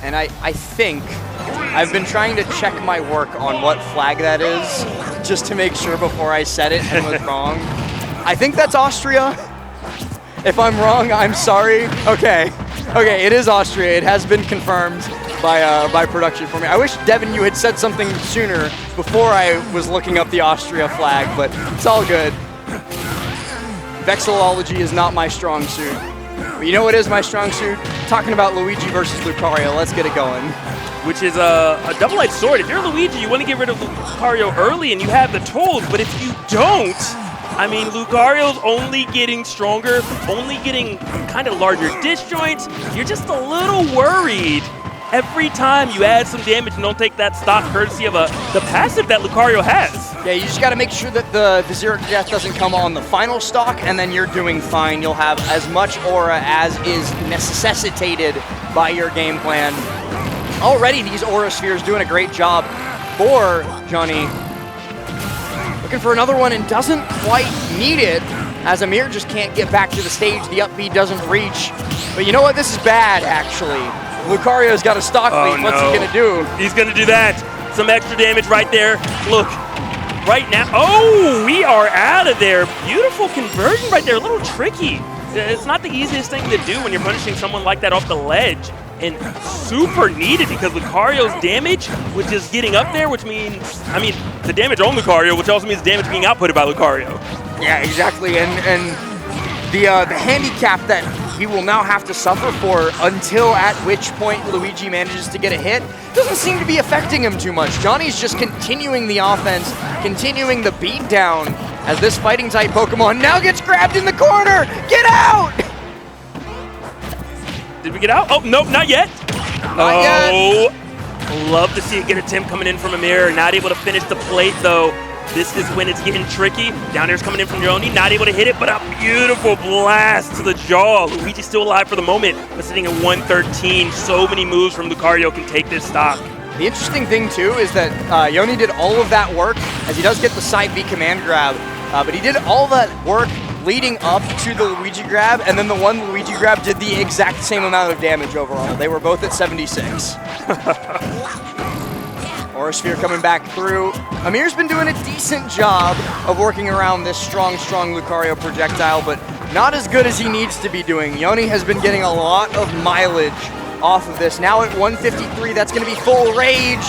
and I think I've been trying to check my work on what flag that is, just to make sure before I said it and was wrong. I think that's Austria. If I'm wrong, I'm sorry. Okay, it is Austria. It has been confirmed by production for me. I wish, Devin, you had said something sooner before I was looking up the Austria flag, but it's all good. Vexillology is not my strong suit. But you know what is my strong suit? Talking about Luigi versus Lucario. Let's get it going. Which is a double-edged sword. If you're Luigi, you want to get rid of Lucario early and you have the tools, but if you don't, I mean, Lucario's only getting stronger, only getting kind of larger disjoints. You're just a little worried every time you add some damage and don't take that stock courtesy of the passive that Lucario has. Yeah, you just got to make sure that the zero to death doesn't come on the final stock, and then you're doing fine. You'll have as much aura as is necessitated by your game plan. Already, these aura spheres doing a great job for Joni. Looking for another one and doesn't quite need it, as Amir just can't get back to the stage. The up B doesn't reach. But you know what? This is bad, actually. Lucario's got a stock lead. What's he going to do? He's going to do that. Some extra damage right there. Look, right now. Oh, we are out of there. Beautiful conversion right there. A little tricky. It's not the easiest thing to do when you're punishing someone like that off the ledge. And super needed because Lucario's damage was just getting up there, which means, I mean, the damage on Lucario, which also means damage being outputted by Lucario. Yeah, exactly. And the handicap that he will now have to suffer for until at which point Luigi manages to get a hit doesn't seem to be affecting him too much. Johnny's just continuing the offense, continuing the beatdown as this fighting type Pokemon now gets grabbed in the corner. Get out! Did we get out? Oh, nope, not yet. Not yet. Love to see it get a attempt coming in from Amir. Not able to finish the plate, though. This is when it's getting tricky. Down air's coming in from Joni. Not able to hit it, but a beautiful blast to the jaw. Luigi's still alive for the moment, but sitting at 113. So many moves from Lucario can take this stock. The interesting thing, too, is that Joni did all of that work, as he does get the side B command grab, but he did all that work leading up to the Luigi grab, and then the one Luigi grab did the exact same amount of damage overall. They were both at 76. Aura Sphere coming back through. Amir's been doing a decent job of working around this strong Lucario projectile, but not as good as he needs to be doing. Joni has been getting a lot of mileage off of this. Now at 153, that's going to be full rage,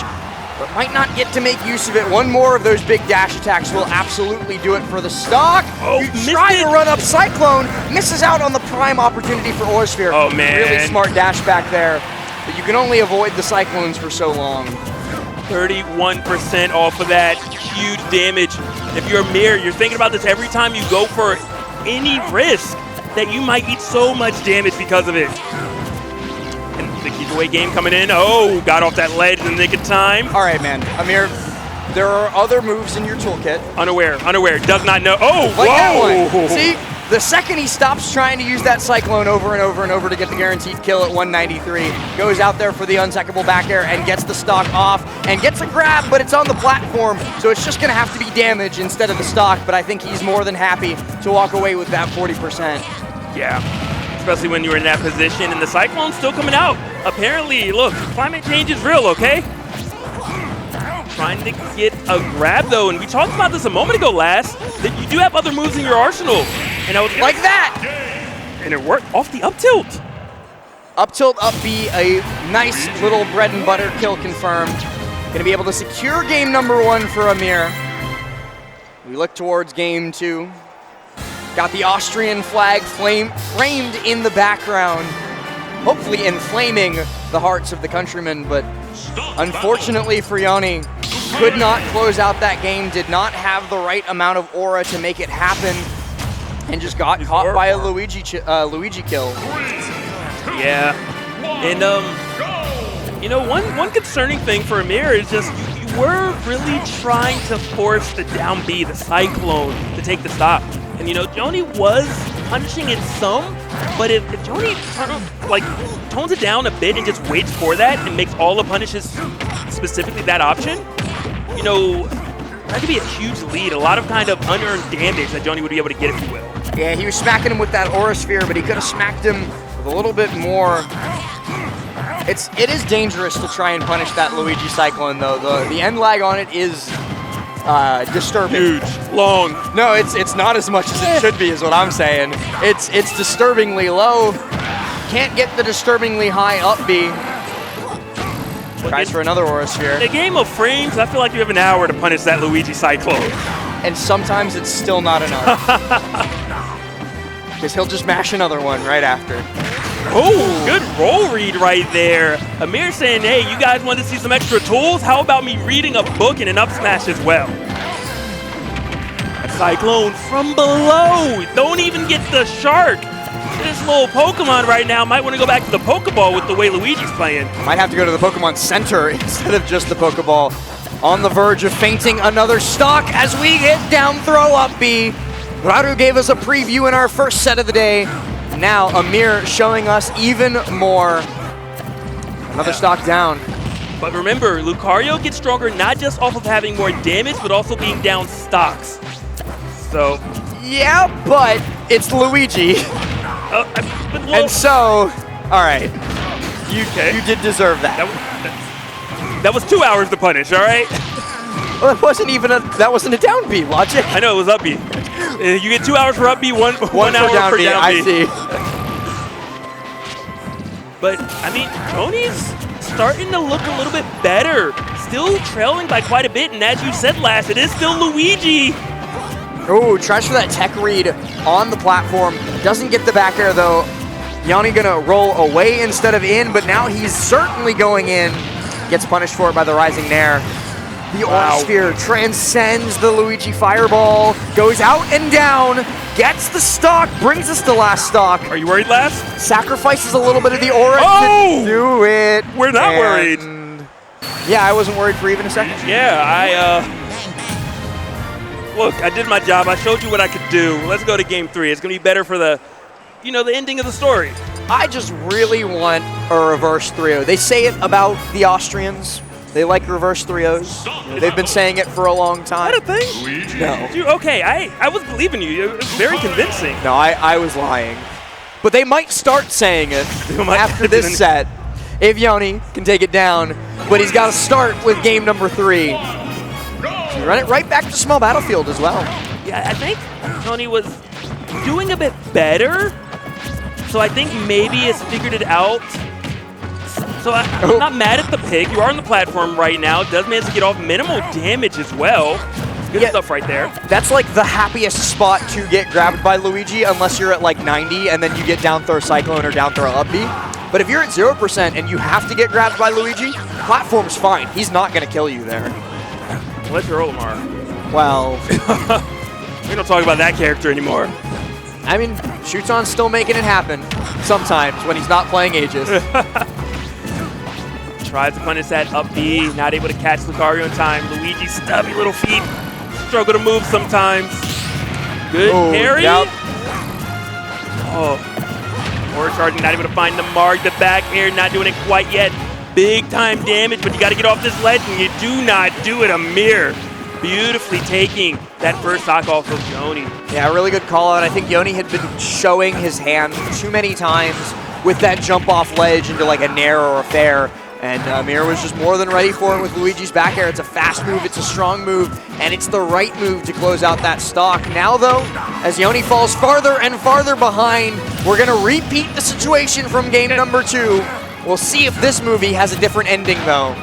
but might not get to make use of it. One more of those big dash attacks will absolutely do it for the stock. Oh, you try to run up Cyclone, misses out on the prime opportunity for Aura Sphere. Oh, man. Really smart dash back there, but you can only avoid the Cyclones for so long. 31% off of that. Huge damage. If you're Amir, you're thinking about this every time you go for any risk that you might eat so much damage because of it. And the keep-away game coming in. Oh, got off that ledge in the nick of time. All right, man. Amir, there are other moves in your toolkit. Unaware, does not know. Oh, like whoa! That one. See, the second he stops trying to use that Cyclone over and over and over to get the guaranteed kill at 193, goes out there for the unsackable back air and gets the stock off and gets a grab, but it's on the platform, so it's just going to have to be damage instead of the stock, but I think he's more than happy to walk away with that 40%. Yeah, especially when you're in that position, and the Cyclone's still coming out. Apparently, look, climate change is real, okay? Trying to get a grab, though, and we talked about this a moment ago, Last, that you do have other moves in your arsenal. And I was like that! And it worked off the up tilt. Up tilt, up B, a nice little bread and butter kill confirmed. Gonna be able to secure game number 1 for Amir. We look towards game 2. Got the Austrian flag framed in the background, hopefully inflaming the hearts of the countrymen, but unfortunately for Joni, could not close out that game, did not have the right amount of aura to make it happen, and just got caught by a Luigi kill. Yeah, and you know, one concerning thing for Amir is just you were really trying to force the down B, the Cyclone, to take the stop. And you know, Joni was punishing it some, but if Joni tones it down a bit and just waits for that and makes all the punishes specifically that option, you know, that could be a huge lead, a lot of kind of unearned damage that Joni would be able to get, if you will. Yeah, he was smacking him with that Aura Sphere, but he could have smacked him with a little bit more It is dangerous to try and punish that Luigi Cyclone, though. The end lag on it is disturbing. Huge, long. No, it's not as much as it should be, is what I'm saying. It's disturbingly low. Can't get the disturbingly high up B. Tries for another Aura Sphere. In a game of frames, I feel like you have an hour to punish that Luigi Cyclone. And sometimes it's still not enough. Because he'll just mash another one right after. Oh, good roll read right there. Amir saying, hey, you guys want to see some extra tools? How about me reading a book and an up smash as well? A Cyclone from below. Don't even get the shark. This little Pokemon right now might want to go back to the Pokeball with the way Luigi's playing. Might have to go to the Pokemon Center instead of just the Pokeball. On the verge of fainting another stock as we get down throw up B. Raru gave us a preview in our first set of the day. Now Amir showing us even more. Another stock down. But remember, Lucario gets stronger not just off of having more damage, but also being down stocks. So. Yeah, but it's Luigi. And so, all right, you did deserve that. That was 2 hours to punish, all right? Well, that wasn't a down B, Logic. I know, it was up B. You get 2 hours for up B, one hour down for B, down B. I see. But, I mean, Joni's starting to look a little bit better. Still trailing by quite a bit, and as you said last, it is still Luigi. Oh, tries for that tech read on the platform. Doesn't get the back air, though. Joni gonna roll away instead of in, but now he's certainly going in. Gets punished for it by the Rising Nair. The Aura Sphere transcends the Luigi Fireball, goes out and down, gets the stock, brings us to last stock. Are you worried, last? Sacrifices a little bit of the Aura to do it. We're not worried. Yeah, I wasn't worried for even a second. Yeah, look, I did my job. I showed you what I could do. Let's go to game 3. It's going to be better for the ending of the story. I just really want a reverse 3-0. They say it about the Austrians. They like reverse 3-0s. They've been saying it for a long time. Is that a thing? No. Okay, I was believing you. It was very convincing. No, I was lying. But they might start saying it after this set if Joni can take it down. But he's got to start with game number 3. Run it right back to small battlefield as well. Yeah, I think Joni was doing a bit better. So I think maybe it's figured it out. So I'm not mad at the pick. You are on the platform right now. Does manage to get off minimal damage as well. Good stuff right there. That's like the happiest spot to get grabbed by Luigi unless you're at like 90 and then you get down throw Cyclone or down throw up B. But if you're at 0% and you have to get grabbed by Luigi, platform's fine. He's not going to kill you there. Let's roll, Amar. Well, we don't talk about that character anymore. I mean, Shuton's still making it happen sometimes when he's not playing Aegis. Tries to punish that up B, not able to catch Lucario in time. Luigi's stubby little feet struggle to move sometimes. Good parry. Yep. Aura charging, not able to find the mark. The back air, not doing it quite yet. Big time damage, but you got to get off this ledge, and you do not do it. Amir beautifully taking that first stock off of Joni. Yeah, really good call out. I think Joni had been showing his hand too many times with that jump off ledge into like a nair or a fair. And Amir was just more than ready for it with Luigi's back air. It's a fast move, it's a strong move, and it's the right move to close out that stock. Now though, as Joni falls farther and farther behind, we're gonna repeat the situation from game number 2. We'll see if this movie has a different ending though.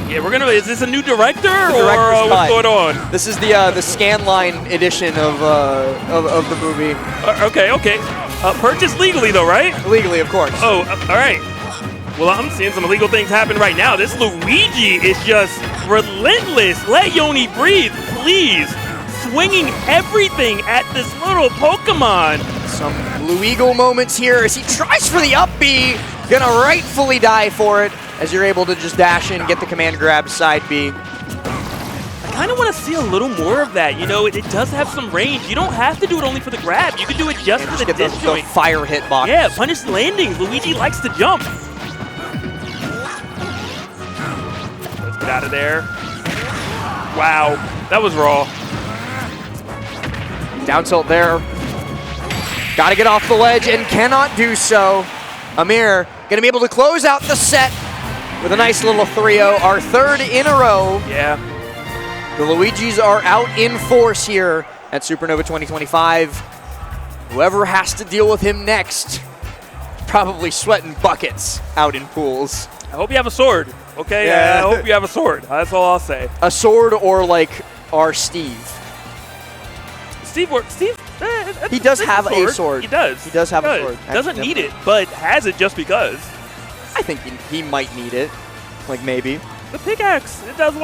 Yeah, is this a new director or what's going on? This is the Scanline edition of the movie. Okay. Purchased legally though, right? Legally, of course. Oh, all right. Well, I'm seeing some illegal things happen right now. This Luigi is just relentless. Let Joni breathe, please. Swinging everything at this little Pokemon. Some Luigi moments here as he tries for the up B. Gonna rightfully die for it as you're able to just dash in, get the command grab side B. I kind of want to see a little more of that. You know, it does have some range. You don't have to do it only for the grab. You can do it just for the disjoint. The fire hitbox. Yeah, punish landings. Luigi likes to jump. Let's get out of there. Wow, that was raw. Down tilt there. Got to get off the ledge and cannot do so. Amir gonna be able to close out the set with a nice little 3-0, our third in a row. Yeah. The Luigis are out in force here at Supernova 2025. Whoever has to deal with him next, probably sweating buckets out in pools. I hope you have a sword, okay? Yeah. I hope you have a sword. That's all I'll say. A sword or like our Steve. Steve, He does have a sword. He does. He does have a sword. Doesn't need it, but has it just because. I think he might need it. Like maybe. The pickaxe, it does